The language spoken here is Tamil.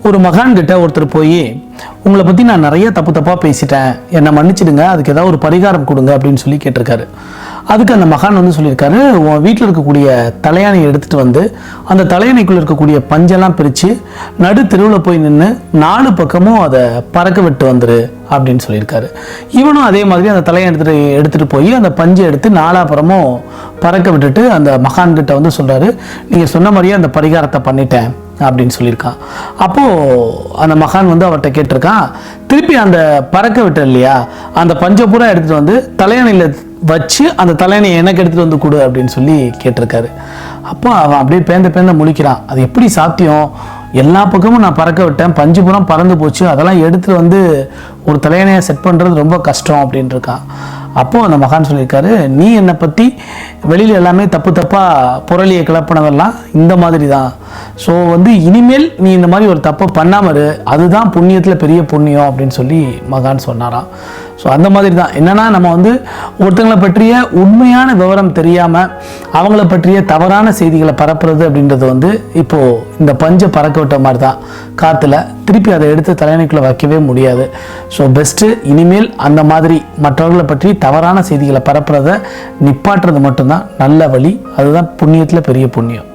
ஒரு மகான்கிட்ட ஒருத்தர் போய் உங்களை பற்றி நான் நிறைய தப்பாக பேசிட்டேன், என்னை மன்னிச்சிடுங்க, அதுக்கு ஏதாவது ஒரு பரிகாரம் கொடுங்க அப்படின்னு சொல்லி கேட்டிருக்காரு. அதுக்கு அந்த மகான் வந்து சொல்லியிருக்காரு, உன் வீட்டில் இருக்கக்கூடிய தலையானையை எடுத்துகிட்டு வந்து அந்த தலையணைக்குள்ளே இருக்கக்கூடிய பஞ்செல்லாம் பிரித்து நடு தெருவில் போய் நின்று 4 பக்கமும் அதை பறக்க விட்டு வந்துரு அப்படின்னு சொல்லியிருக்காரு. இவனும் அதே மாதிரி அந்த தலையை எடுத்துகிட்டு போய் அந்த பஞ்சை எடுத்து 4 புறமும் பறக்க விட்டுட்டு அந்த மகான்கிட்ட வந்து சொல்கிறாரு, நீங்கள் சொன்ன மாதிரியே அந்த பரிகாரத்தை பண்ணிட்டேன் அப்படின்னு சொல்லியிருக்கான். அப்போது அந்த மகான் வந்து அவர்கிட்ட கேட்டிருக்கான், திருப்பி அந்த பறக்க விட்ட இல்லையா அந்த பஞ்சை பூரா எடுத்துகிட்டு வந்து தலையணையில் வச்சு அந்த தலையணையை எனக்கு எடுத்துகிட்டு வந்து கொடு அப்படின்னு சொல்லி கேட்டிருக்காரு. அப்போ அவன் அப்படியே பேந்த முழிக்கிறான். அது எப்படி சாத்தியம்? எல்லா பக்கமும் நான் பறக்க விட்டேன், பஞ்சு புறம் பறந்து போச்சு, அதெல்லாம் எடுத்துகிட்டு வந்து ஒரு தலையணையை செட் பண்ணுறது ரொம்ப கஷ்டம் அப்படின்னு இருக்கான். அப்போது அந்த மகான் சொல்லியிருக்காரு, நீ என்னை பற்றி வெளியில் எல்லாமே தப்பாக புரளியை கிளப்பினதெல்லாம் இந்த மாதிரி தான். ஸோ வந்து இனிமேல் நீ இந்த மாதிரி ஒரு தப்பை பண்ணாமரு, அதுதான் புண்ணியத்தில் பெரிய புண்ணியம் அப்படின்னு சொல்லி மகான் சொன்னாராம். ஸோ அந்த மாதிரி தான் என்னென்னா, நம்ம வந்து ஒருத்தங்களை பற்றிய உண்மையான விவரம் தெரியாமல் அவங்கள பற்றிய தவறான செய்திகளை பரப்புறது அப்படின்றது வந்து இப்போது இந்த பஞ்சை பறக்க விட்ட மாதிரி தான். காற்றுல திருப்பி அதை எடுத்து தலையணைக்குள்ளே வைக்கவே முடியாது. ஸோ பெஸ்ட்டு இனிமேல் அந்த மாதிரி மற்றவர்களை பற்றி தவறான செய்திகளை பரப்புறதை நிப்பாட்டுறது மட்டும்தான் நல்ல வழி. அதுதான் புண்ணியத்தில் பெரிய புண்ணியம்.